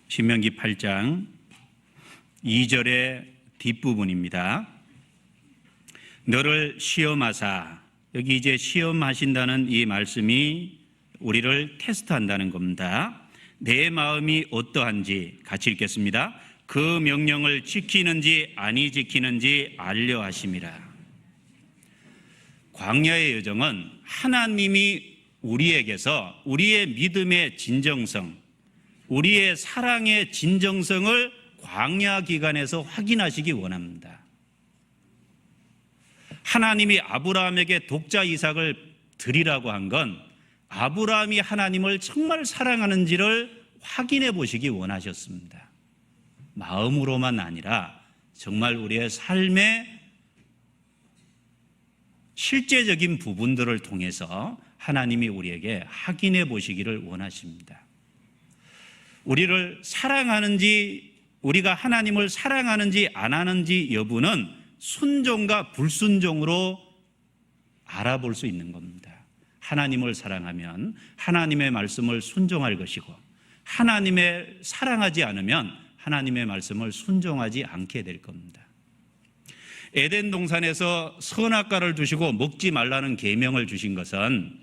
신명기 8장 2절의 뒷부분입니다. 너를 시험하사, 여기 이제 시험하신다는 이 말씀이 우리를 테스트한다는 겁니다. 내 마음이 어떠한지 같이 읽겠습니다. 그 명령을 지키는지 아니 지키는지 알려 하심이라. 광야의 여정은 하나님이 우리에게서 우리의 믿음의 진정성, 우리의 사랑의 진정성을 광야 기간에서 확인하시기 원합니다. 하나님이 아브라함에게 독자 이삭을 드리라고 한 건 아브라함이 하나님을 정말 사랑하는지를 확인해 보시기 원하셨습니다. 마음으로만 아니라 정말 우리의 삶의 실제적인 부분들을 통해서 하나님이 우리에게 확인해 보시기를 원하십니다. 우리를 사랑하는지, 우리가 하나님을 사랑하는지 안 하는지 여부는 순종과 불순종으로 알아볼 수 있는 겁니다. 하나님을 사랑하면 하나님의 말씀을 순종할 것이고, 하나님을 사랑하지 않으면 하나님의 말씀을 순종하지 않게 될 겁니다. 에덴 동산에서 선악과를 두시고 먹지 말라는 계명을 주신 것은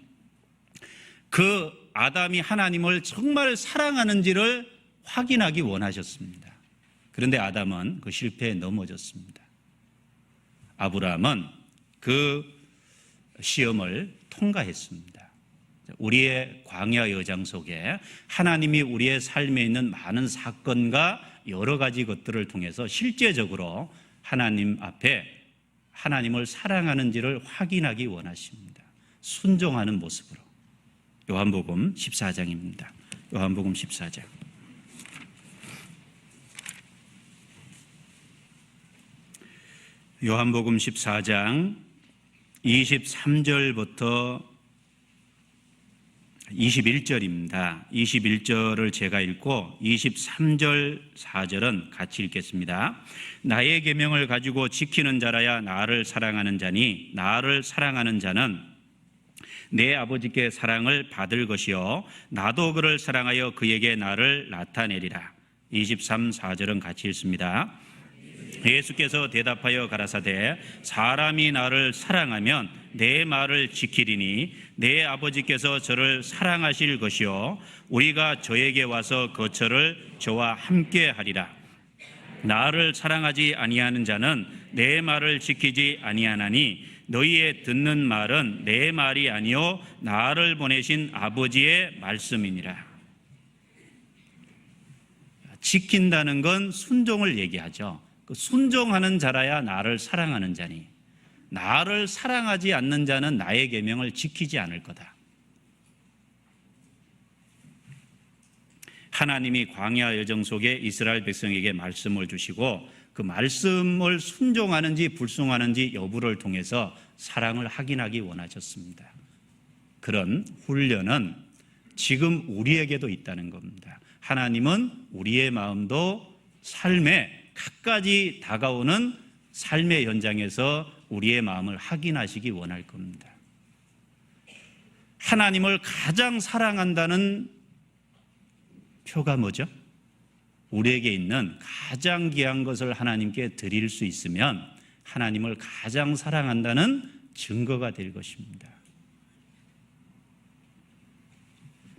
그 아담이 하나님을 정말 사랑하는지를 확인하기 원하셨습니다. 그런데 아담은 그 실패에 넘어졌습니다. 아브라함은 그 시험을 통과했습니다. 우리의 광야 여정 속에 하나님이 우리의 삶에 있는 많은 사건과 여러 가지 것들을 통해서 실제적으로 하나님 앞에 하나님을 사랑하는지를 확인하기 원하십니다. 순종하는 모습으로. 요한복음 14장입니다. 요한복음 14장. 요한복음 14장 23절부터 21절입니다. 21절을 제가 읽고 23절 4절은 같이 읽겠습니다. 나의 계명을 가지고 지키는 자라야 나를 사랑하는 자니 나를 사랑하는 자는 내 아버지께 사랑을 받을 것이요 나도 그를 사랑하여 그에게 나를 나타내리라. 23, 4절은 같이 읽습니다. 예수께서 대답하여 가라사대 사람이 나를 사랑하면 내 말을 지키리니 내 아버지께서 저를 사랑하실 것이요 우리가 저에게 와서 거처를 저와 함께 하리라. 나를 사랑하지 아니하는 자는 내 말을 지키지 아니하나니 너희의 듣는 말은 내 말이 아니요 나를 보내신 아버지의 말씀이니라. 지킨다는 건 순종을 얘기하죠. 순종하는 자라야 나를 사랑하는 자니 나를 사랑하지 않는 자는 나의 계명을 지키지 않을 거다. 하나님이 광야 여정 속에 이스라엘 백성에게 말씀을 주시고 그 말씀을 순종하는지 불순종하는지 여부를 통해서 사랑을 확인하기 원하셨습니다. 그런 훈련은 지금 우리에게도 있다는 겁니다. 하나님은 우리의 마음도 삶에 갖가지 다가오는 삶의 현장에서 우리의 마음을 확인하시기 원할 겁니다. 하나님을 가장 사랑한다는 표가 뭐죠? 우리에게 있는 가장 귀한 것을 하나님께 드릴 수 있으면 하나님을 가장 사랑한다는 증거가 될 것입니다.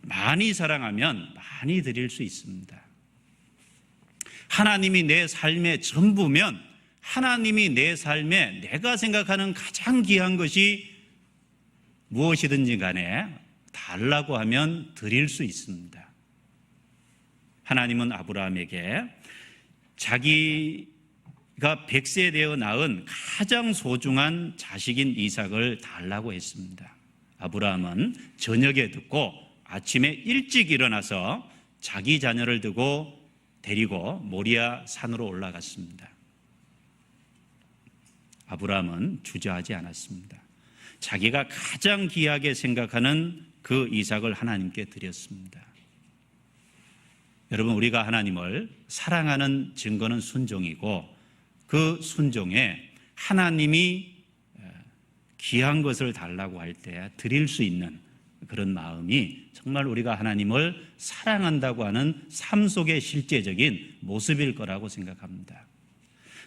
많이 사랑하면 많이 드릴 수 있습니다. 하나님이 내 삶의 전부면 하나님이 내 삶에 내가 생각하는 가장 귀한 것이 무엇이든지 간에 달라고 하면 드릴 수 있습니다. 하나님은 아브라함에게 자기가 100세 되어 낳은 가장 소중한 자식인 이삭을 달라고 했습니다. 아브라함은 저녁에 듣고 아침에 일찍 일어나서 자기 자녀를 데리고 모리아 산으로 올라갔습니다. 아브라함은 주저하지 않았습니다. 자기가 가장 귀하게 생각하는 그 이삭을 하나님께 드렸습니다. 여러분, 우리가 하나님을 사랑하는 증거는 순종이고 그 순종에 하나님이 귀한 것을 달라고 할 때 드릴 수 있는 그런 마음이 정말 우리가 하나님을 사랑한다고 하는 삶 속의 실제적인 모습일 거라고 생각합니다.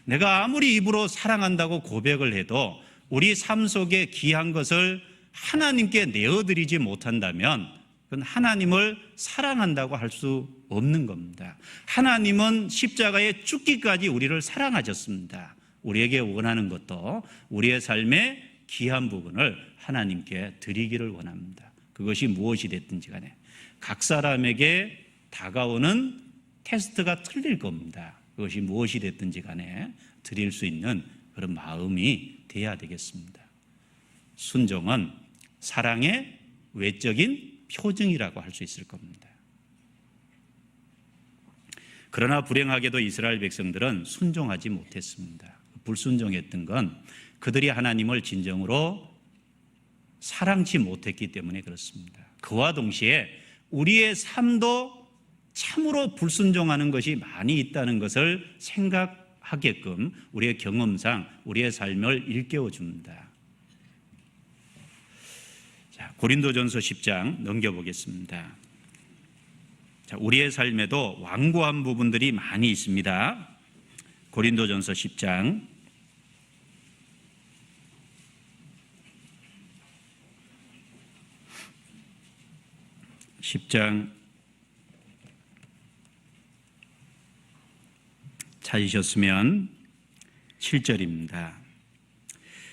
내가 아무리 입으로 사랑한다고 고백을 해도 우리 삶 속에 귀한 것을 하나님께 내어드리지 못한다면 그건 하나님을 사랑한다고 할 수 없는 겁니다. 하나님은 십자가에 죽기까지 우리를 사랑하셨습니다. 우리에게 원하는 것도 우리의 삶의 귀한 부분을 하나님께 드리기를 원합니다. 그것이 무엇이 됐든지 간에 각 사람에게 다가오는 테스트가 틀릴 겁니다. 그것이 무엇이 됐든지 간에 드릴 수 있는 그런 마음이 돼야 되겠습니다. 순종은 사랑의 외적인 표징이라고 할 수 있을 겁니다. 그러나 불행하게도 이스라엘 백성들은 순종하지 못했습니다. 불순종했던 건 그들이 하나님을 진정으로 사랑치 못했기 때문에 그렇습니다. 그와 동시에 우리의 삶도 참으로 불순종하는 것이 많이 있다는 것을 생각하게끔 우리의 경험상 우리의 삶을 일깨워 줍니다. 자, 고린도전서 10장 넘겨보겠습니다. 자, 우리의 삶에도 완고한 부분들이 많이 있습니다. 고린도전서 10장 10장 찾으셨으면 7절입니다.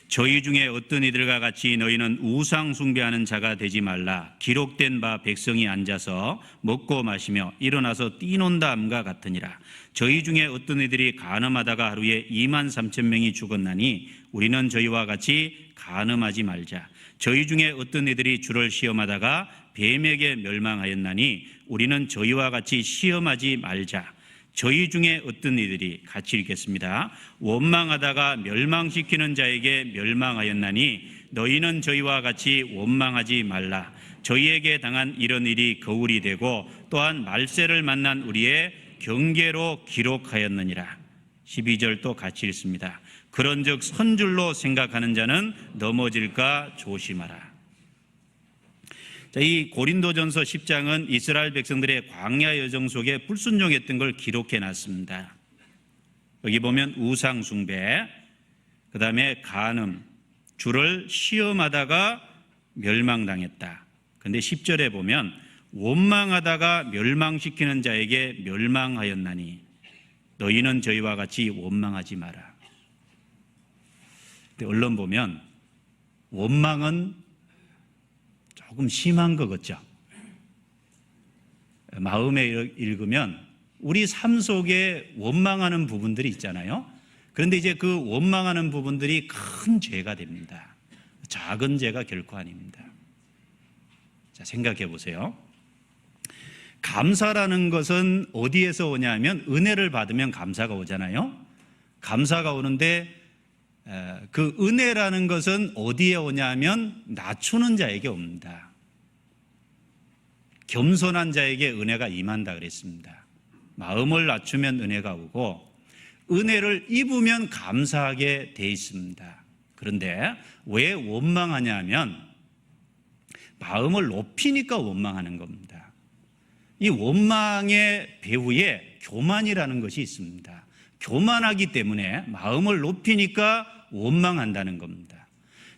저희 중에 어떤 이들과 같이 너희는 우상 숭배하는 자가 되지 말라. 기록된 바 백성이 앉아서 먹고 마시며 일어나서 뛰논다 함과 같으니라. 저희 중에 어떤 이들이 간음하다가 하루에 23,000명이 죽었나니 우리는 저희와 같이 간음하지 말자. 저희 중에 어떤 이들이 주를 시험하다가 뱀에게 멸망하였나니 우리는 저희와 같이 시험하지 말자. 저희 중에 어떤 이들이 같이 읽겠습니다. 원망하다가 멸망시키는 자에게 멸망하였나니 너희는 저희와 같이 원망하지 말라. 저희에게 당한 이런 일이 거울이 되고 또한 말세를 만난 우리의 경계로 기록하였느니라. 12절도 같이 읽습니다. 그런즉 선줄로 생각하는 자는 넘어질까 조심하라. 자, 이 고린도전서 10장은 이스라엘 백성들의 광야 여정 속에 불순종했던 걸 기록해 놨습니다. 여기 보면 우상 숭배, 그 다음에 간음, 주를 시험하다가 멸망당했다. 그런데 10절에 보면 원망하다가 멸망시키는 자에게 멸망하였나니 너희는 저희와 같이 원망하지 마라. 근데 얼른 보면 원망은 조금 심한 것 같죠. 마음에 읽으면 우리 삶 속에 원망하는 부분들이 있잖아요. 그런데 이제 그 원망하는 부분들이 큰 죄가 됩니다. 작은 죄가 결코 아닙니다. 자, 생각해 보세요. 감사라는 것은 어디에서 오냐면 은혜를 받으면 감사가 오잖아요. 감사가 오는데 그 은혜라는 것은 어디에 오냐면 낮추는 자에게 옵니다. 겸손한 자에게 은혜가 임한다 그랬습니다. 마음을 낮추면 은혜가 오고 은혜를 입으면 감사하게 돼 있습니다. 그런데 왜 원망하냐면 마음을 높이니까 원망하는 겁니다. 이 원망의 배후에 교만이라는 것이 있습니다. 교만하기 때문에 마음을 높이니까 원망한다는 겁니다.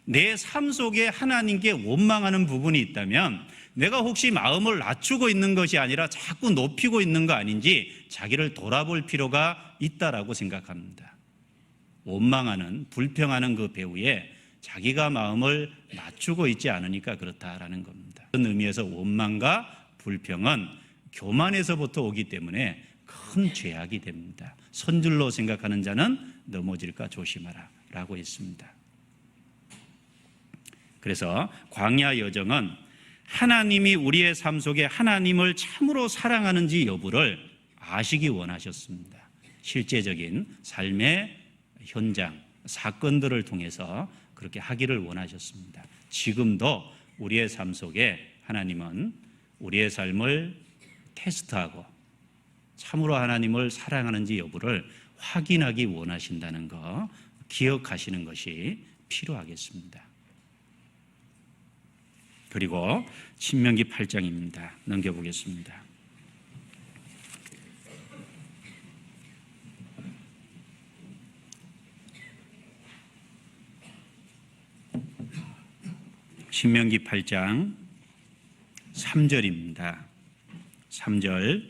내 삶 속에 하나님께 원망하는 부분이 있다면 내가 혹시 마음을 낮추고 있는 것이 아니라 자꾸 높이고 있는 거 아닌지 자기를 돌아볼 필요가 있다라고 생각합니다. 원망하는, 불평하는 그 배후에 자기가 마음을 낮추고 있지 않으니까 그렇다라는 겁니다. 그런 의미에서 원망과 불평은 교만에서부터 오기 때문에 큰 죄악이 됩니다. 선줄로 생각하는 자는 넘어질까 조심하라 라고 했습니다. 그래서 광야 여정은 하나님이 우리의 삶 속에 하나님을 참으로 사랑하는지 여부를 아시기 원하셨습니다. 실제적인 삶의 현장, 사건들을 통해서 그렇게 하기를 원하셨습니다. 지금도 우리의 삶 속에 하나님은 우리의 삶을 테스트하고 참으로 하나님을 사랑하는지 여부를 확인하기 원하신다는 거 기억하시는 것이 필요하겠습니다. 그리고 신명기 8장입니다. 넘겨보겠습니다. 신명기 8장 3절입니다. 3절.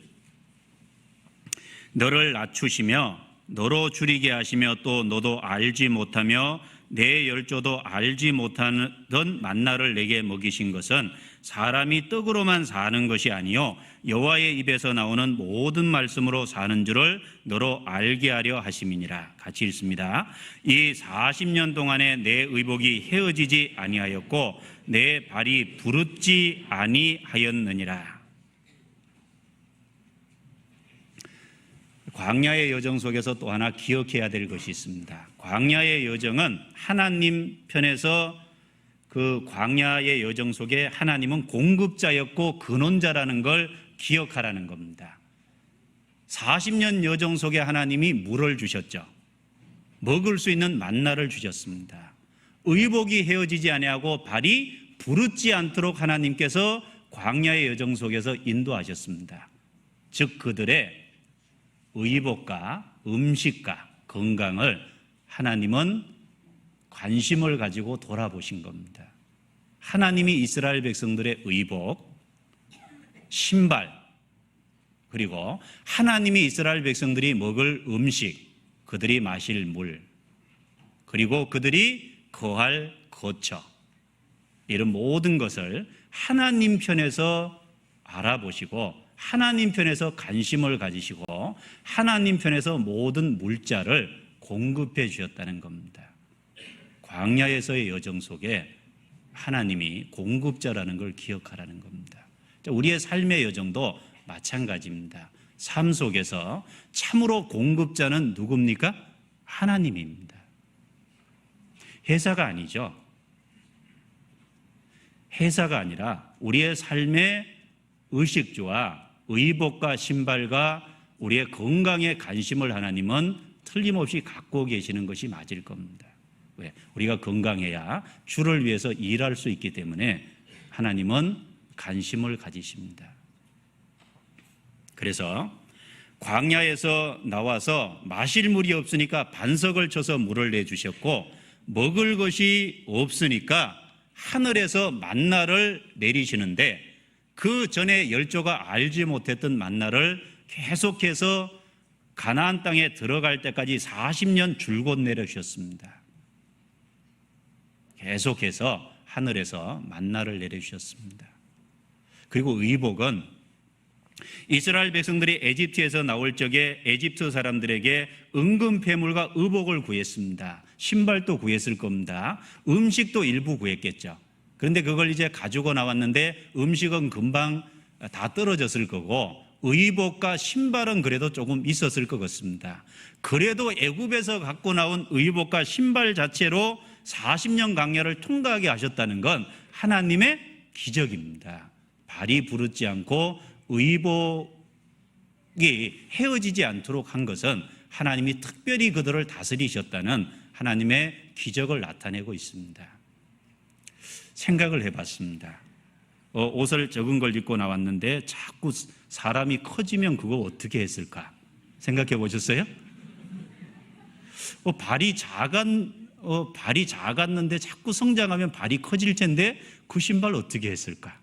너를 낮추시며 너로 줄이게 하시며 또 너도 알지 못하며 내 열조도 알지 못하던 만나를 내게 먹이신 것은 사람이 떡으로만 사는 것이 아니요 여호와의 입에서 나오는 모든 말씀으로 사는 줄을 너로 알게 하려 하심이니라. 같이 읽습니다. 이 40년 동안에 내 의복이 헤어지지 아니하였고 내 발이 부르지 아니하였느니라. 광야의 여정 속에서 또 하나 기억해야 될 것이 있습니다. 광야의 여정은 하나님 편에서 그 광야의 여정 속에 하나님은 공급자였고 근원자라는 걸 기억하라는 겁니다. 40년 여정 속에 하나님이 물을 주셨죠. 먹을 수 있는 만나를 주셨습니다. 의복이 헤어지지 아니하고 발이 부르지 않도록 하나님께서 광야의 여정 속에서 인도하셨습니다. 즉 그들의 의복과 음식과 건강을 하나님은 관심을 가지고 돌아보신 겁니다. 하나님이 이스라엘 백성들의 의복, 신발, 그리고 하나님이 이스라엘 백성들이 먹을 음식, 그들이 마실 물, 그리고 그들이 거할 거처, 이런 모든 것을 하나님 편에서 알아보시고 하나님 편에서 관심을 가지시고 하나님 편에서 모든 물자를 공급해 주셨다는 겁니다. 광야에서의 여정 속에 하나님이 공급자라는 걸 기억하라는 겁니다. 우리의 삶의 여정도 마찬가지입니다. 삶 속에서 참으로 공급자는 누굽니까? 하나님입니다. 회사가 아니죠. 회사가 아니라 우리의 삶의 의식주와 의복과 신발과 우리의 건강에 관심을 하나님은 틀림없이 갖고 계시는 것이 맞을 겁니다. 왜? 우리가 건강해야 주를 위해서 일할 수 있기 때문에 하나님은 관심을 가지십니다. 그래서 광야에서 나와서 마실 물이 없으니까 반석을 쳐서 물을 내주셨고 먹을 것이 없으니까 하늘에서 만나를 내리시는데 그 전에 열조가 알지 못했던 만나를 계속해서 가나안 땅에 들어갈 때까지 40년 줄곧 내려주셨습니다. 계속해서 하늘에서 만나를 내려주셨습니다. 그리고 의복은 이스라엘 백성들이 에집트에서 나올 적에 에집트 사람들에게 은금폐물과 의복을 구했습니다. 신발도 구했을 겁니다. 음식도 일부 구했겠죠. 그런데 그걸 이제 가지고 나왔는데 음식은 금방 다 떨어졌을 거고 의복과 신발은 그래도 조금 있었을 것 같습니다. 그래도 애굽에서 갖고 나온 의복과 신발 자체로 40년 광야를 통과하게 하셨다는 건 하나님의 기적입니다. 발이 부르지 않고 의복이 헤어지지 않도록 한 것은 하나님이 특별히 그들을 다스리셨다는 하나님의 기적을 나타내고 있습니다. 생각을 해봤습니다. 옷을 적은 걸 입고 나왔는데 자꾸 사람이 커지면 그거 어떻게 했을까? 생각해 보셨어요? 발이 작았는데 자꾸 성장하면 발이 커질 텐데 그 신발 어떻게 했을까?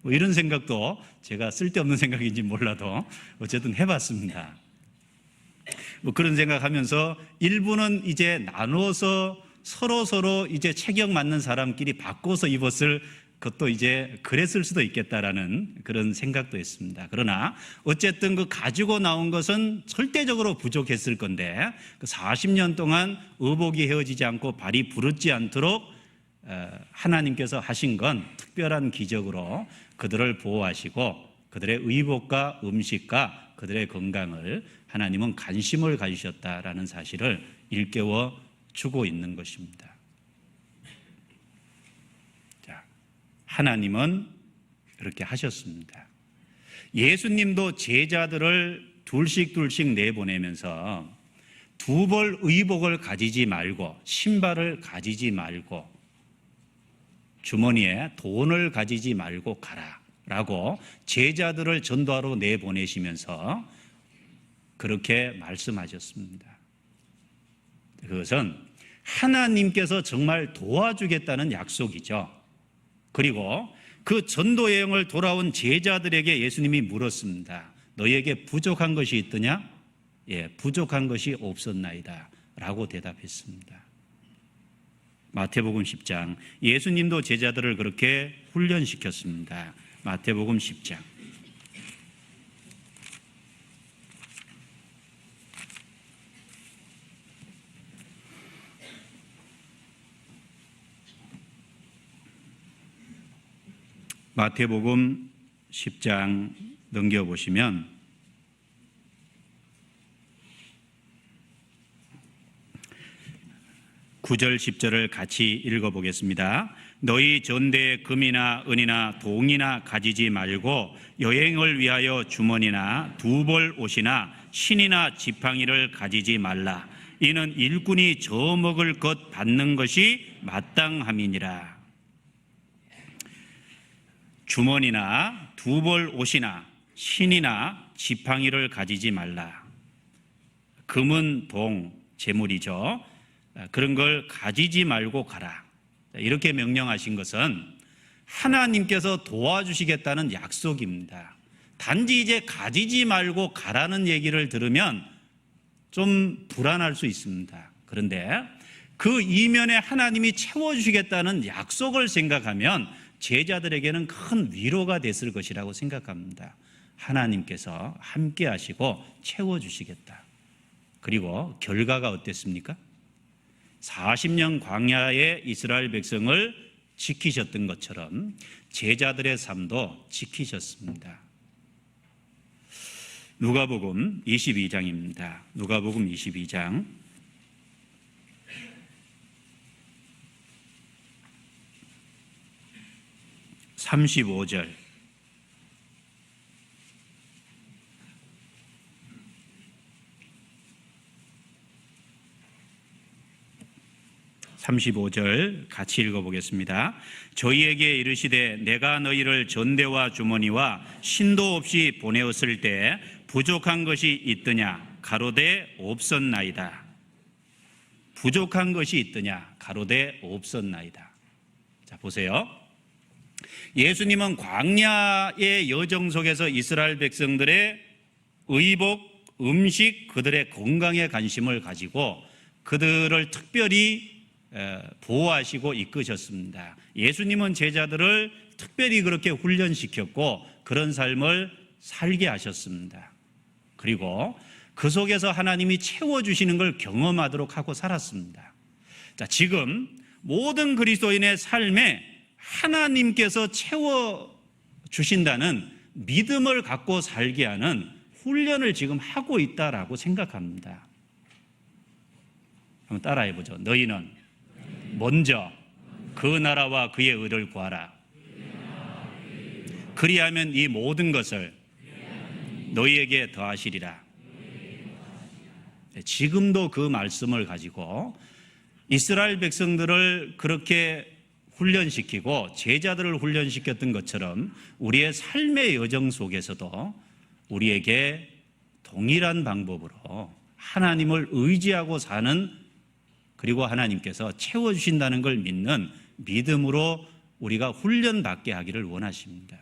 이런 생각도 제가 쓸데없는 생각인지 몰라도 어쨌든 해봤습니다. 그런 생각하면서 일부는 이제 나눠서 서로 이제 체격 맞는 사람끼리 바꿔서 입었을 것도 이제 그랬을 수도 있겠다라는 그런 생각도 했습니다. 그러나 어쨌든 그 가지고 나온 것은 절대적으로 부족했을 건데 40년 동안 의복이 헤어지지 않고 발이 부르지 않도록 하나님께서 하신 건 특별한 기적으로 그들을 보호하시고 그들의 의복과 음식과 그들의 건강을 하나님은 관심을 가지셨다라는 사실을 일깨워 주고 있는 것입니다. 자, 하나님은 그렇게 하셨습니다. 예수님도 제자들을 둘씩 내보내면서 두 벌 의복을 가지지 말고 신발을 가지지 말고 주머니에 돈을 가지지 말고 가라라고 제자들을 전도하러 내보내시면서 그렇게 말씀하셨습니다. 그것은 하나님께서 정말 도와주겠다는 약속이죠. 그리고 그 전도 여행을 돌아온 제자들에게 예수님이 물었습니다. 너희에게 부족한 것이 있더냐? 예, 부족한 것이 없었나이다 라고 대답했습니다. 마태복음 10장, 예수님도 제자들을 그렇게 훈련시켰습니다. 마태복음 10장. 마태복음 10장 넘겨보시면 9절 10절을 같이 읽어보겠습니다. 너희 전대에 금이나 은이나 동이나 가지지 말고 여행을 위하여 주머니나 두벌 옷이나 신이나 지팡이를 가지지 말라. 이는 일꾼이 저먹을 것 받는 것이 마땅함이니라. 주머니나 두벌 옷이나 신이나 지팡이를 가지지 말라. 금은 동, 재물이죠. 그런 걸 가지지 말고 가라. 이렇게 명령하신 것은 하나님께서 도와주시겠다는 약속입니다. 단지 이제 가지지 말고 가라는 얘기를 들으면 좀 불안할 수 있습니다. 그런데 그 이면에 하나님이 채워주시겠다는 약속을 생각하면 제자들에게는 큰 위로가 됐을 것이라고 생각합니다. 하나님께서 함께 하시고 채워주시겠다. 그리고 결과가 어땠습니까? 40년 광야의 이스라엘 백성을 지키셨던 것처럼 제자들의 삶도 지키셨습니다. 누가복음 22장입니다. 누가복음 22장 35절 35절 같이 읽어보겠습니다. 저희에게 이르시되 내가 너희를 전대와 주머니와 신도 없이 보내었을 때 부족한 것이 있더냐? 가로되 없었나이다. 부족한 것이 있더냐? 가로되 없었나이다. 자, 보세요. 예수님은 광야의 여정 속에서 이스라엘 백성들의 의복, 음식, 그들의 건강에 관심을 가지고 그들을 특별히 보호하시고 이끄셨습니다. 예수님은 제자들을 특별히 그렇게 훈련시켰고 그런 삶을 살게 하셨습니다. 그리고 그 속에서 하나님이 채워주시는 걸 경험하도록 하고 살았습니다. 자, 지금 모든 그리스도인의 삶에 하나님께서 채워주신다는 믿음을 갖고 살게 하는 훈련을 지금 하고 있다라고 생각합니다. 한번 따라해보죠. 너희는 먼저 그 나라와 그의 의를 구하라. 그리하면 이 모든 것을 너희에게 더하시리라. 지금도 그 말씀을 가지고 이스라엘 백성들을 그렇게 훈련시키고 제자들을 훈련시켰던 것처럼 우리의 삶의 여정 속에서도 우리에게 동일한 방법으로 하나님을 의지하고 사는, 그리고 하나님께서 채워주신다는 걸 믿는 믿음으로 우리가 훈련받게 하기를 원하십니다.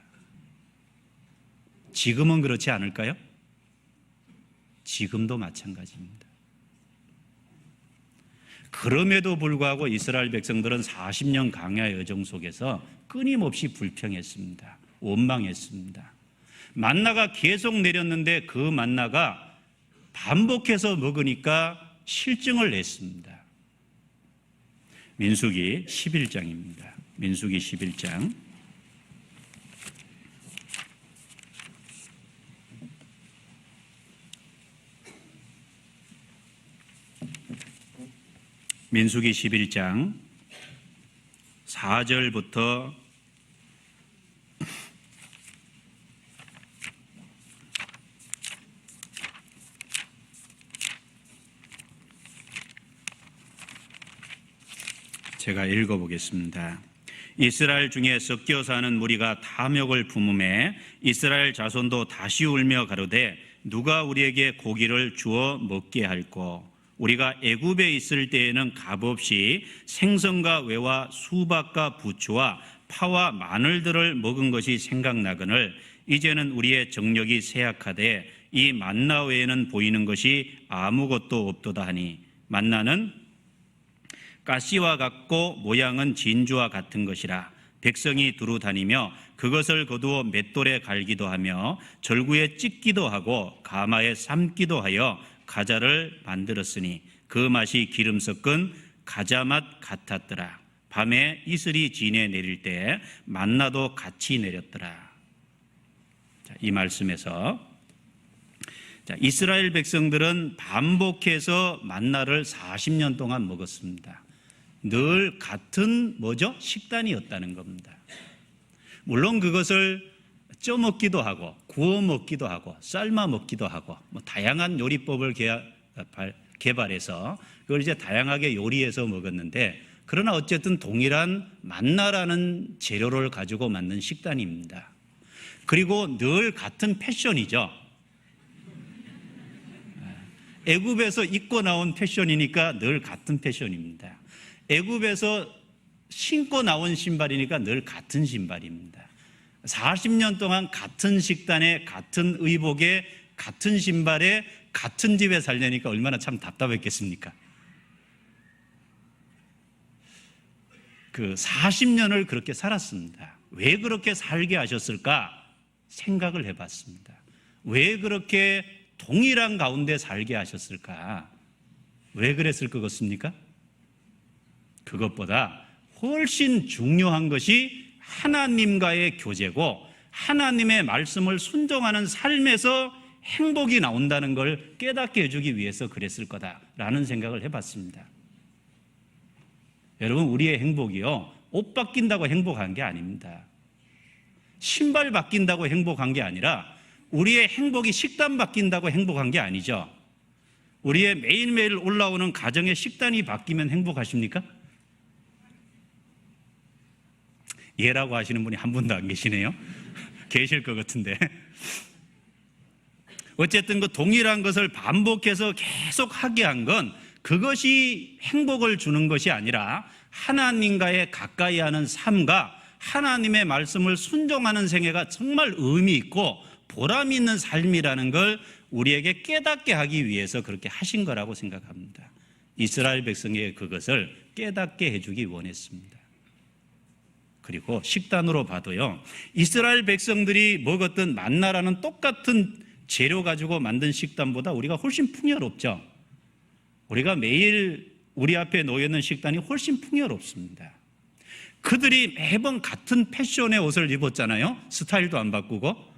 지금은 그렇지 않을까요? 지금도 마찬가지입니다. 그럼에도 불구하고 이스라엘 백성들은 40년 광야 여정 속에서 끊임없이 불평했습니다. 원망했습니다. 만나가 계속 내렸는데 그 만나가 반복해서 먹으니까 실증을 냈습니다. 민수기 11장입니다. 민수기 11장 민수기 11장 4절부터 '제가 읽어보겠습니다. 이스라엘 중에 섞여 사는 무리가 탐욕을 품음에 이스라엘 자손도 다시 울며 가로되 누가 우리에게 고기를 주어 먹게 할꼬. 우리가 애굽에 있을 때에는 값없이 생선과 외와 수박과 부추와 파와 마늘들을 먹은 것이 생각나거늘 이제는 우리의 정력이 쇠약하되 이 만나 외에는 보이는 것이 아무것도 없도다 하니 만나는 가시와 같고 모양은 진주와 같은 것이라. 백성이 두루 다니며 그것을 거두어 맷돌에 갈기도 하며 절구에 찢기도 하고 가마에 삶기도 하여 가자를 만들었으니 그 맛이 기름 섞은 가자 맛 같았더라. 밤에 이슬이 진에 내릴 때 만나도 같이 내렸더라. 이 말씀에서 이스라엘 백성들은 반복해서 만나를 40년 동안 먹었습니다. 늘 같은 식단이었다는 겁니다. 물론 그것을 쪄 먹기도 하고 구워 먹기도 하고 삶아 먹기도 하고 다양한 요리법을 개발해서 그걸 이제 다양하게 요리해서 먹었는데 그러나 어쨌든 동일한 만나라는 재료를 가지고 만든 식단입니다. 그리고 늘 같은 패션이죠. 애굽에서 입고 나온 패션이니까 늘 같은 패션입니다. 애굽에서 신고 나온 신발이니까 늘 같은 신발입니다. 40년 동안 같은 식단에 같은 의복에 같은 신발에 같은 집에 살려니까 얼마나 참 답답했겠습니까? 그 40년을 그렇게 살았습니다. 왜 그렇게 살게 하셨을까 생각을 해봤습니다. 왜 그렇게 동일한 가운데 살게 하셨을까? 왜 그랬을 것 같습니까? 그것보다 훨씬 중요한 것이 하나님과의 교제고 하나님의 말씀을 순종하는 삶에서 행복이 나온다는 걸 깨닫게 해주기 위해서 그랬을 거다라는 생각을 해봤습니다. 여러분, 우리의 행복이요, 옷 바뀐다고 행복한 게 아닙니다. 신발 바뀐다고 행복한 게 아니라 우리의 행복이 식단 바뀐다고 행복한 게 아니죠. 우리의 매일매일 올라오는 가정의 식단이 바뀌면 행복하십니까? 예라고 하시는 분이 한 분도 안 계시네요. 계실 것 같은데. 어쨌든 그 동일한 것을 반복해서 계속 하게 한 건 그것이 행복을 주는 것이 아니라 하나님과의 가까이 하는 삶과 하나님의 말씀을 순종하는 생애가 정말 의미 있고 보람 있는 삶이라는 걸 우리에게 깨닫게 하기 위해서 그렇게 하신 거라고 생각합니다. 이스라엘 백성에게 그것을 깨닫게 해주기 원했습니다. 그리고 식단으로 봐도요, 이스라엘 백성들이 먹었던 만나라는 똑같은 재료 가지고 만든 식단보다 우리가 훨씬 풍요롭죠. 우리가 매일 우리 앞에 놓여있는 식단이 훨씬 풍요롭습니다. 그들이 매번 같은 패션의 옷을 입었잖아요. 스타일도 안 바꾸고.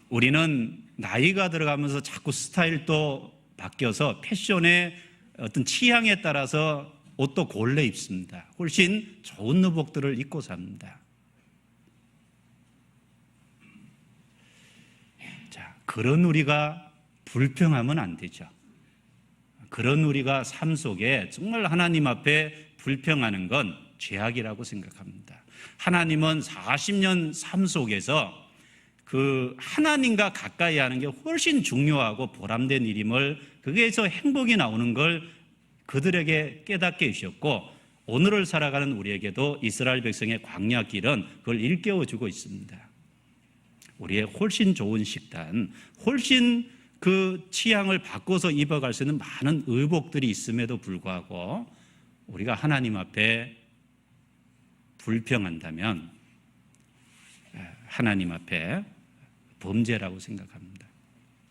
우리는 나이가 들어가면서 자꾸 스타일도 바뀌어서 패션의 어떤 취향에 따라서 옷도 골래 입습니다. 훨씬 좋은 의복들을 입고 삽니다. 자, 그런 우리가 불평하면 안 되죠. 그런 우리가 삶 속에 정말 하나님 앞에 불평하는 건 죄악이라고 생각합니다. 하나님은 40년 삶 속에서 그 하나님과 가까이 하는 게 훨씬 중요하고 보람된 일임을, 거기에서 행복이 나오는 걸 그들에게 깨닫게 해주셨고, 오늘을 살아가는 우리에게도 이스라엘 백성의 광야 길은 그걸 일깨워주고 있습니다. 우리의 훨씬 좋은 식단, 훨씬 그 취향을 바꿔서 입어갈 수 있는 많은 의복들이 있음에도 불구하고 우리가 하나님 앞에 불평한다면 하나님 앞에 범죄라고 생각합니다.